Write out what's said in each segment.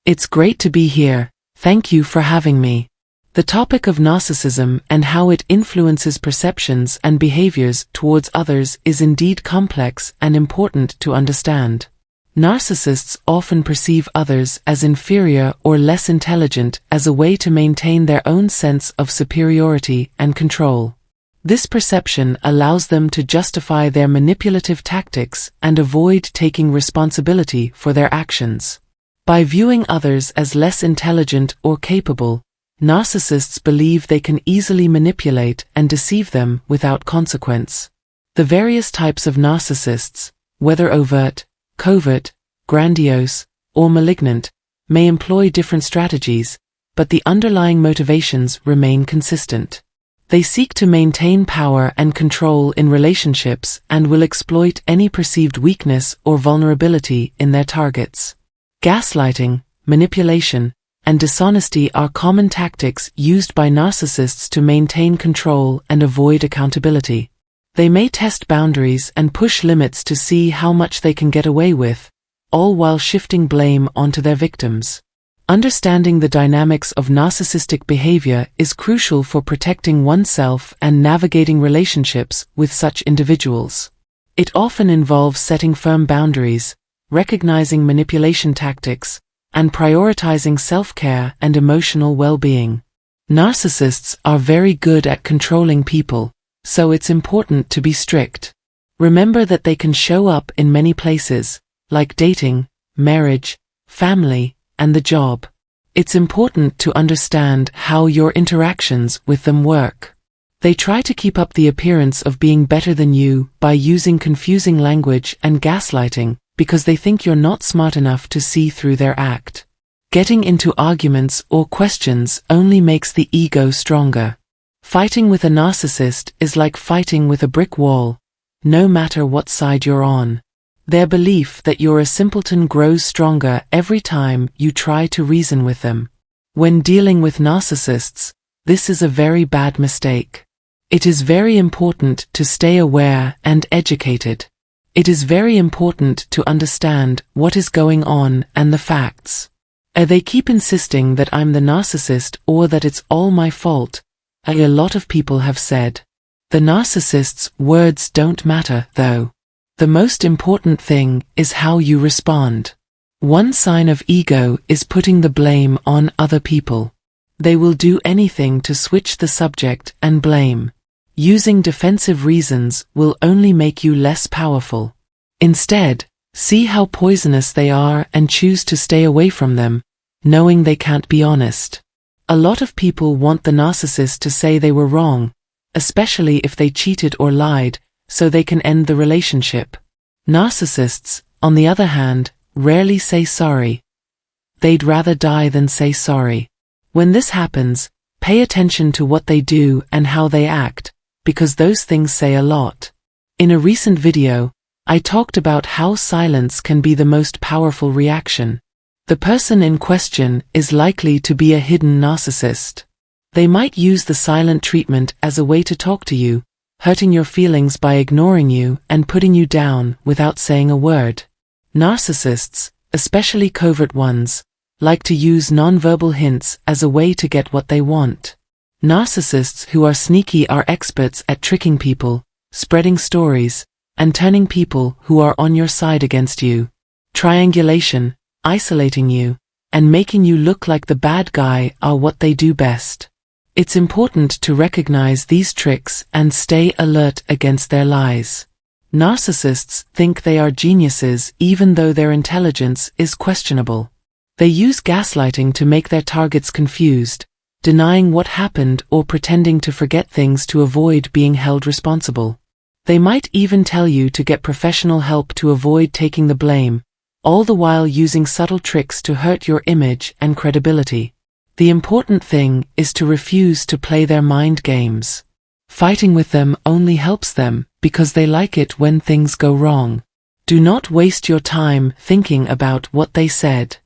It's great to be here. Thank you for having me. The topic of narcissism and how it influences perceptions and behaviors towards others is indeed complex and important to understand. Narcissists often perceive others as inferior or less intelligent as a way to maintain their own sense of superiority and control. This perception allows them to justify their manipulative tactics and avoid taking responsibility for their actions. By viewing others as less intelligent or capable, narcissists believe they can easily manipulate and deceive them without consequence. The various types of narcissists, whether overt, covert, grandiose, or malignant, may employ different strategies, but the underlying motivations remain consistent. They seek to maintain power and control in relationships and will exploit any perceived weakness or vulnerability in their targets. Gaslighting, manipulation, and dishonesty are common tactics used by narcissists to maintain control and avoid accountability. They may test boundaries and push limits to see how much they can get away with, all while shifting blame onto their victims. Understanding the dynamics of narcissistic behavior is crucial for protecting oneself and navigating relationships with such individuals. It often involves setting firm boundaries, recognizing manipulation tactics, and prioritizing self-care and emotional well-being. Narcissists are very good at controlling people, so it's important to be strict. Remember that they can show up in many places, like dating, marriage, family, and the job. It's important to understand how your interactions with them work. They try to keep up the appearance of being better than you by using confusing language and gaslighting because they think you're not smart enough to see through their act. Getting into arguments or questions only makes the ego stronger. Fighting with a narcissist is like fighting with a brick wall, no matter what side you're on. Their belief that you're a simpleton grows stronger every time you try to reason with them. When dealing with narcissists, this is a very bad mistake. It is very important to stay aware and educated. It is very important to understand what is going on and the facts. They keep insisting that I'm the narcissist or that it's all my fault. A lot of people have said. The narcissist's words don't matter, though. The most important thing is how you respond. One sign of ego is putting the blame on other people. They will do anything to switch the subject and blame. Using defensive reasons will only make you less powerful. Instead, see how poisonous they are and choose to stay away from them, knowing they can't be honest. A lot of people want the narcissist to say they were wrong, especially if they cheated or lied, so they can end the relationship. Narcissists, on the other hand, rarely say sorry. They'd rather die than say sorry. When this happens, pay attention to what they do and how they act, because those things say a lot. In a recent video, I talked about how silence can be the most powerful reaction. The person in question is likely to be a hidden narcissist. They might use the silent treatment as a way to talk to you, hurting your feelings by ignoring you and putting you down without saying a word. Narcissists, especially covert ones, like to use nonverbal hints as a way to get what they want. Narcissists who are sneaky are experts at tricking people, spreading stories, and turning people who are on your side against you. Triangulation, isolating you, and making you look like the bad guy are what they do best. It's important to recognize these tricks and stay alert against their lies. Narcissists think they are geniuses even though their intelligence is questionable. They use gaslighting to make their targets confused, denying what happened or pretending to forget things to avoid being held responsible. They might even tell you to get professional help to avoid taking the blame, all the while using subtle tricks to hurt your image and credibility. The important thing is to refuse to play their mind games. Fighting with them only helps them because they like it when things go wrong. Do not waste your time thinking about what they said.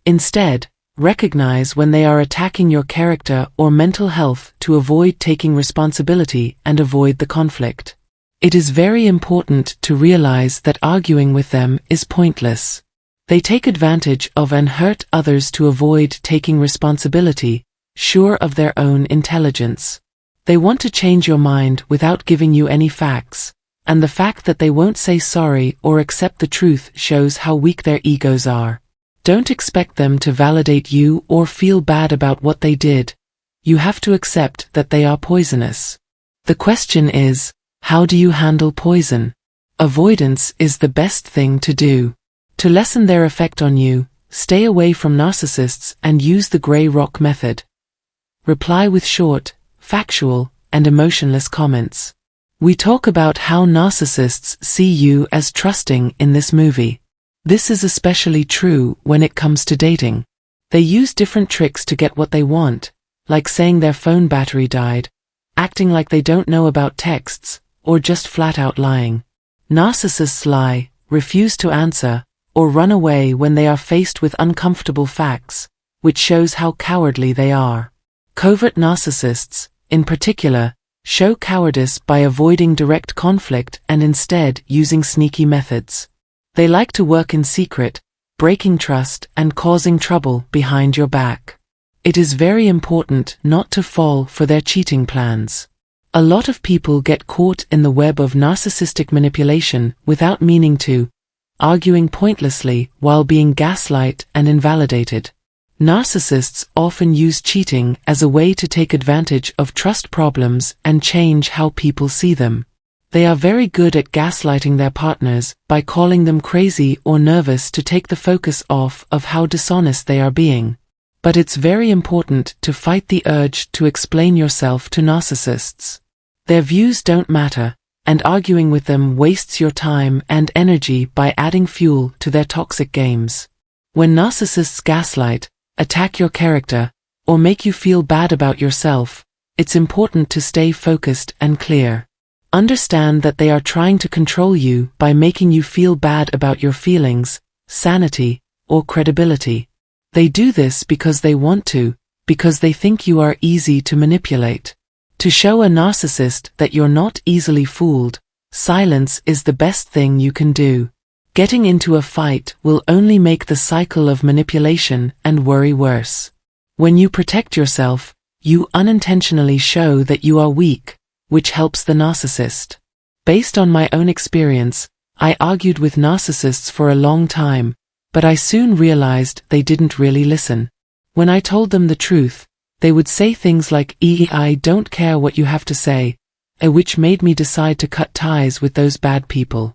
Instead, recognize when they are attacking your character or mental health to avoid taking responsibility and avoid the conflict. It is very important to realize that arguing with them is pointless. They take advantage of and hurt others to avoid taking responsibility, sure of their own intelligence. They want to change your mind without giving you any facts, and the fact that they won't say sorry or accept the truth shows how weak their egos are. Don't expect them to validate you or feel bad about what they did. You have to accept that they are poisonous. The question is, how do you handle poison? Avoidance is the best thing to do. To lessen their effect on you, stay away from narcissists and use the gray rock method. Reply with short, factual, and emotionless comments. We talk about how narcissists see you as trusting in this movie. This is especially true when it comes to dating. They use different tricks to get what they want, like saying their phone battery died, acting like they don't know about texts, or just flat out lying. Narcissists lie, refuse to answer, or run away when they are faced with uncomfortable facts, which shows how cowardly they are. Covert narcissists, in particular, show cowardice by avoiding direct conflict and instead using sneaky methods. They like to work in secret, breaking trust and causing trouble behind your back. It is very important not to fall for their cheating plans. A lot of people get caught in the web of narcissistic manipulation without meaning to, arguing pointlessly while being gaslight and invalidated. Narcissists often use cheating as a way to take advantage of trust problems and change how people see them. They are very good at gaslighting their partners by calling them crazy or nervous to take the focus off of how dishonest they are being. But it's very important to fight the urge to explain yourself to narcissists. Their views don't matter, and arguing with them wastes your time and energy by adding fuel to their toxic games. When narcissists gaslight, attack your character, or make you feel bad about yourself, it's important to stay focused and clear. Understand that they are trying to control you by making you feel bad about your feelings, sanity, or credibility. They do this because they want to, because they think you are easy to manipulate. To show a narcissist that you're not easily fooled, silence is the best thing you can do. Getting into a fight will only make the cycle of manipulation and worry worse. When you protect yourself, you unintentionally show that you are weak, which helps the narcissist. Based on my own experience, I argued with narcissists for a long time, but I soon realized they didn't really listen. When I told them the truth, they would say things like, I don't care what you have to say, which made me decide to cut ties with those bad people.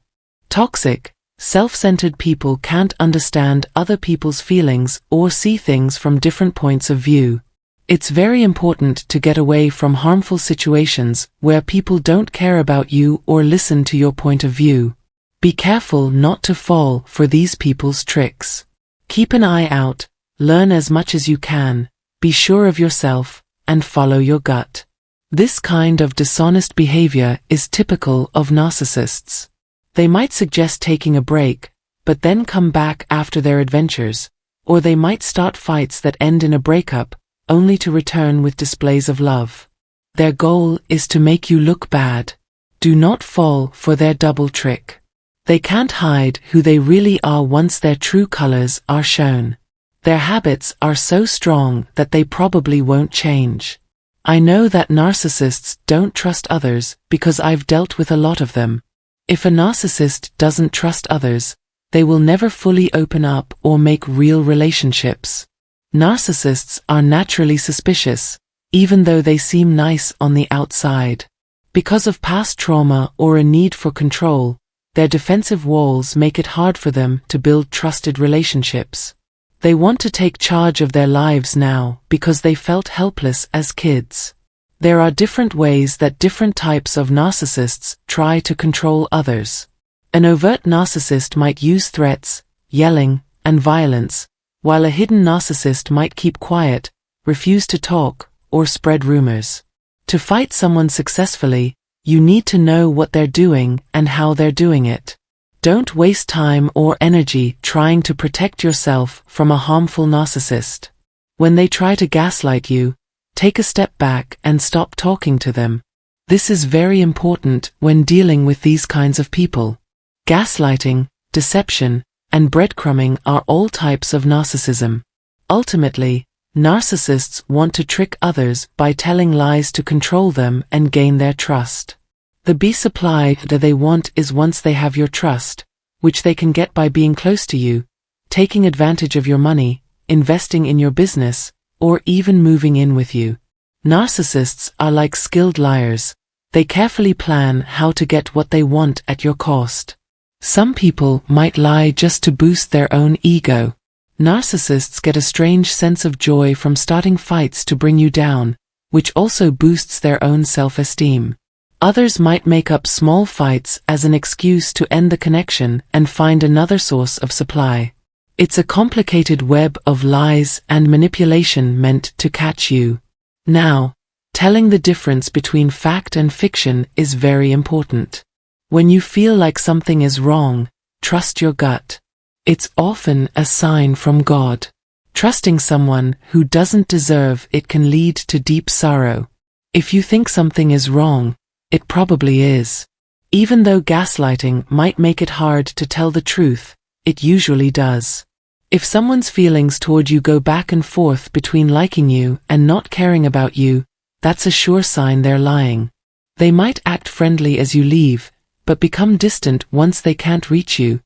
Toxic, self-centered people can't understand other people's feelings or see things from different points of view. It's very important to get away from harmful situations where people don't care about you or listen to your point of view. Be careful not to fall for these people's tricks. Keep an eye out, learn as much as you can, be sure of yourself, and follow your gut. This kind of dishonest behavior is typical of narcissists. They might suggest taking a break, but then come back after their adventures, or they might start fights that end in a breakup, only to return with displays of love. Their goal is to make you look bad. Do not fall for their double trick. They can't hide who they really are once their true colors are shown. Their habits are so strong that they probably won't change. I know that narcissists don't trust others because I've dealt with a lot of them. If a narcissist doesn't trust others, they will never fully open up or make real relationships. Narcissists are naturally suspicious, even though they seem nice on the outside. Because of past trauma or a need for control, their defensive walls make it hard for them to build trusted relationships. They want to take charge of their lives now because they felt helpless as kids. There are different ways that different types of narcissists try to control others. An overt narcissist might use threats, yelling, and violence, while a hidden narcissist might keep quiet, refuse to talk, or spread rumors. To fight someone successfully, you need to know what they're doing and how they're doing it. Don't waste time or energy trying to protect yourself from a harmful narcissist. When they try to gaslight you, take a step back and stop talking to them. This is very important when dealing with these kinds of people. Gaslighting, deception, and breadcrumbing are all types of narcissism. Ultimately, narcissists want to trick others by telling lies to control them and gain their trust. The supply that they want is once they have your trust, which they can get by being close to you, taking advantage of your money, investing in your business, or even moving in with you. Narcissists are like skilled liars. They carefully plan how to get what they want at your cost. Some people might lie just to boost their own ego. Narcissists get a strange sense of joy from starting fights to bring you down, which also boosts their own self-esteem. Others might make up small fights as an excuse to end the connection and find another source of supply. It's a complicated web of lies and manipulation meant to catch you. Now, telling the difference between fact and fiction is very important. When you feel like something is wrong, trust your gut. It's often a sign from God. Trusting someone who doesn't deserve it can lead to deep sorrow. If you think something is wrong, it probably is. Even though gaslighting might make it hard to tell the truth, it usually does. If someone's feelings toward you go back and forth between liking you and not caring about you, that's a sure sign they're lying. They might act friendly as you leave, but become distant once they can't reach you.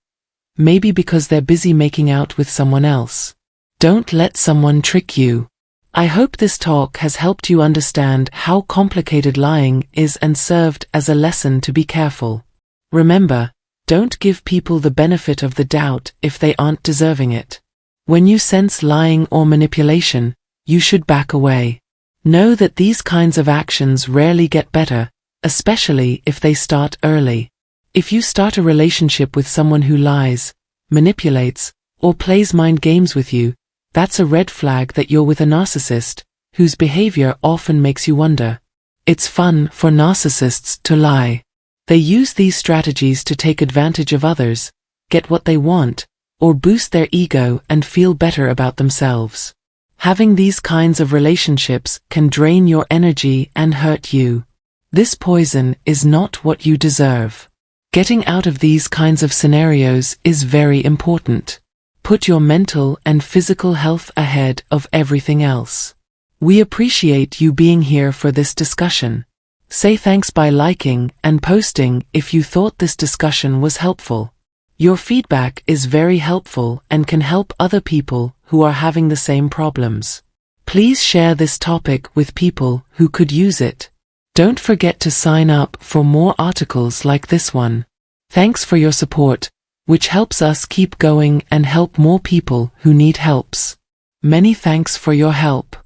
Maybe because they're busy making out with someone else. Don't let someone trick you. I hope this talk has helped you understand how complicated lying is and served as a lesson to be careful. Remember, don't give people the benefit of the doubt if they aren't deserving it. When you sense lying or manipulation, you should back away. Know that these kinds of actions rarely get better, especially if they start early. If you start a relationship with someone who lies, manipulates, or plays mind games with you, that's a red flag that you're with a narcissist, whose behavior often makes you wonder. It's fun for narcissists to lie. They use these strategies to take advantage of others, get what they want, or boost their ego and feel better about themselves. Having these kinds of relationships can drain your energy and hurt you. This poison is not what you deserve. Getting out of these kinds of scenarios is very important. Put your mental and physical health ahead of everything else. We appreciate you being here for this discussion. Say thanks by liking and posting if you thought this discussion was helpful. Your feedback is very helpful and can help other people who are having the same problems. Please share this topic with people who could use it. Don't forget to sign up for more articles like this one. Thanks for your support, which helps us keep going and help more people who need helps. Many thanks for your help.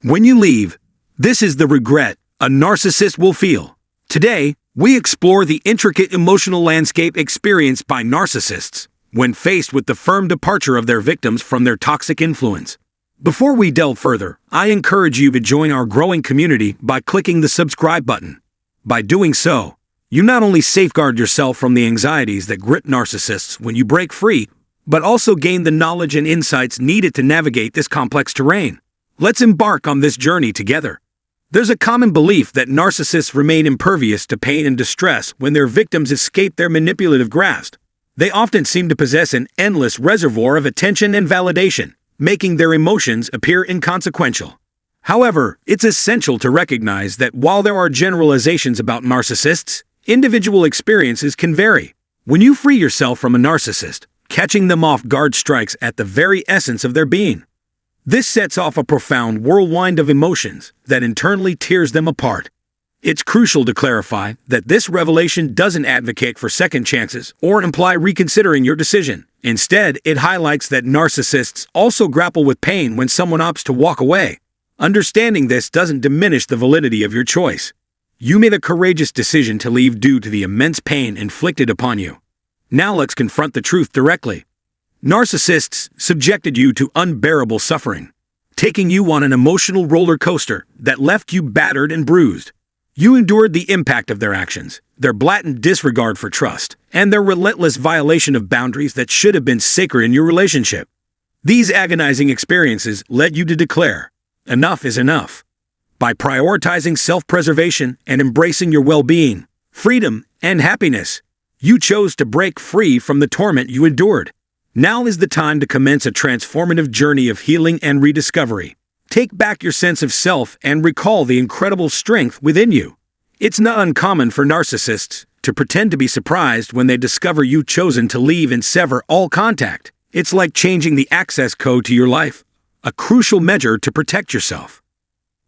When you leave, this is the regret a narcissist will feel. Today, we explore the intricate emotional landscape experienced by narcissists when faced with the firm departure of their victims from their toxic influence. Before we delve further, I encourage you to join our growing community by clicking the subscribe button. By doing so, you not only safeguard yourself from the anxieties that grip narcissists when you break free, but also gain the knowledge and insights needed to navigate this complex terrain. Let's embark on this journey together. There's a common belief that narcissists remain impervious to pain and distress when their victims escape their manipulative grasp. They often seem to possess an endless reservoir of attention and validation, making their emotions appear inconsequential. However, it's essential to recognize that while there are generalizations about narcissists, individual experiences can vary. When you free yourself from a narcissist, catching them off guard strikes at the very essence of their being. This sets off a profound whirlwind of emotions that internally tears them apart. It's crucial to clarify that this revelation doesn't advocate for second chances or imply reconsidering your decision. Instead, it highlights that narcissists also grapple with pain when someone opts to walk away. Understanding this doesn't diminish the validity of your choice. You made a courageous decision to leave due to the immense pain inflicted upon you. Now let's confront the truth directly. Narcissists subjected you to unbearable suffering, taking you on an emotional roller coaster that left you battered and bruised. You endured the impact of their actions, their blatant disregard for trust, and their relentless violation of boundaries that should have been sacred in your relationship. These agonizing experiences led you to declare, "Enough is enough." By prioritizing self-preservation and embracing your well-being, freedom, and happiness, You chose to break free from the torment you endured. Now is the time to commence a transformative journey of healing and rediscovery. Take back your sense of self and recall the incredible strength within you. It's not uncommon for narcissists to pretend to be surprised when they discover you've chosen to leave and sever all contact. It's like changing the access code to your life, a crucial measure to protect yourself.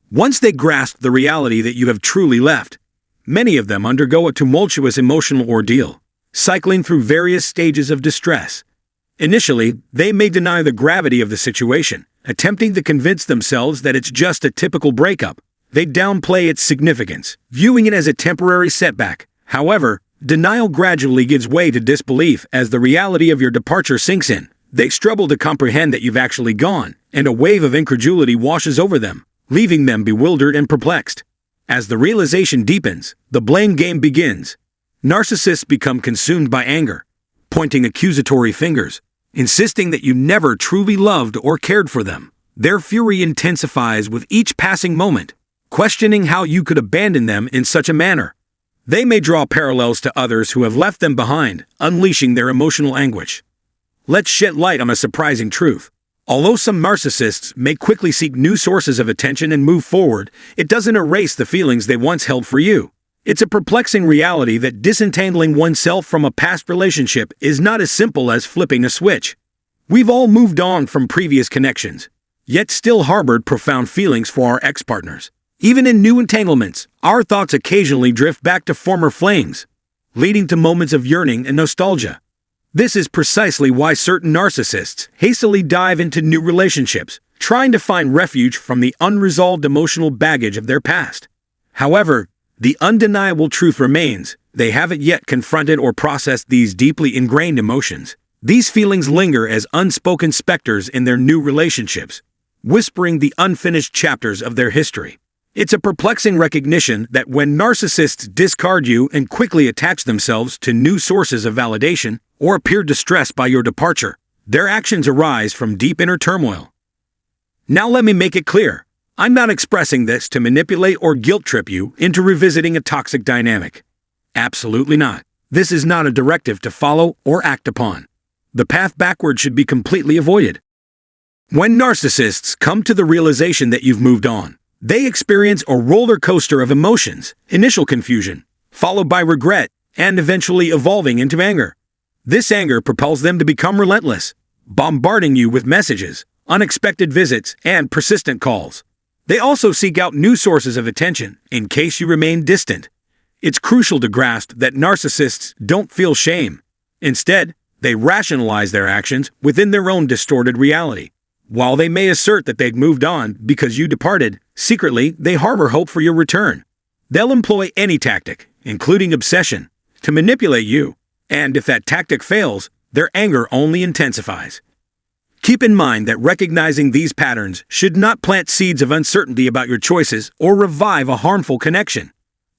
Once they grasp the reality that you have truly left, many of them undergo a tumultuous emotional ordeal, cycling through various stages of distress. Initially, they may deny the gravity of the situation, attempting to convince themselves that it's just a typical breakup. They downplay its significance, viewing it as a temporary setback. However, denial gradually gives way to disbelief as the reality of your departure sinks in. They struggle to comprehend that you've actually gone, and a wave of incredulity washes over them, leaving them bewildered and perplexed. As the realization deepens, the blame game begins. Narcissists become consumed by anger, pointing accusatory fingers, insisting that you never truly loved or cared for them. Their fury intensifies with each passing moment, questioning how you could abandon them in such a manner. They may draw parallels to others who have left them behind, unleashing their emotional anguish. Let's shed light on a surprising truth. Although some narcissists may quickly seek new sources of attention and move forward, it doesn't erase the feelings they once held for you. It's a perplexing reality that disentangling oneself from a past relationship is not as simple as flipping a switch. We've all moved on from previous connections, yet still harbored profound feelings for our ex-partners. Even in new entanglements, our thoughts occasionally drift back to former flames, leading to moments of yearning and nostalgia. This is precisely why certain narcissists hastily dive into new relationships, trying to find refuge from the unresolved emotional baggage of their past. However, the undeniable truth remains: they haven't yet confronted or processed these deeply ingrained emotions. These feelings linger as unspoken specters in their new relationships, whispering the unfinished chapters of their history. It's a perplexing recognition that when narcissists discard you and quickly attach themselves to new sources of validation or appear distressed by your departure, their actions arise from deep inner turmoil. Now let me make it clear. I'm not expressing this to manipulate or guilt-trip you into revisiting a toxic dynamic. Absolutely not. This is not a directive to follow or act upon. The path backward should be completely avoided. When narcissists come to the realization that you've moved on, they experience a roller coaster of emotions: initial confusion, followed by regret, and eventually evolving into anger. This anger propels them to become relentless, bombarding you with messages, unexpected visits, and persistent calls. They also seek out new sources of attention in case you remain distant. It's crucial to grasp that narcissists don't feel shame. Instead, they rationalize their actions within their own distorted reality. While they may assert that they've moved on because you departed, secretly they harbor hope for your return. They'll employ any tactic, including obsession, to manipulate you, and if that tactic fails, their anger only intensifies. Keep in mind that recognizing these patterns should not plant seeds of uncertainty about your choices or revive a harmful connection.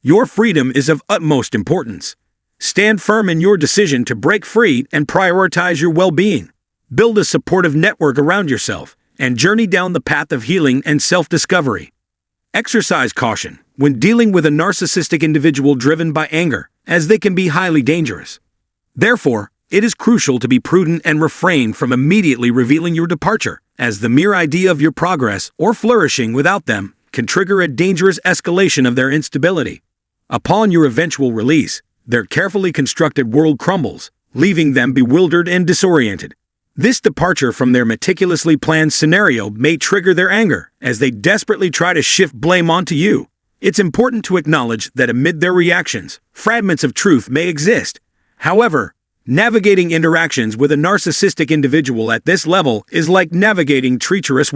Your freedom is of utmost importance. Stand firm in your decision to break free and prioritize your well-being. Build a supportive network around yourself and journey down the path of healing and self-discovery. Exercise caution when dealing with a narcissistic individual driven by anger, as they can be highly dangerous. Therefore, it is crucial to be prudent and refrain from immediately revealing your departure, as the mere idea of your progress or flourishing without them can trigger a dangerous escalation of their instability. Upon your eventual release, their carefully constructed world crumbles, leaving them bewildered and disoriented. This departure from their meticulously planned scenario may trigger their anger, as they desperately try to shift blame onto you. It's important to acknowledge that amid their reactions, fragments of truth may exist. However, navigating interactions with a narcissistic individual at this level is like navigating treacherous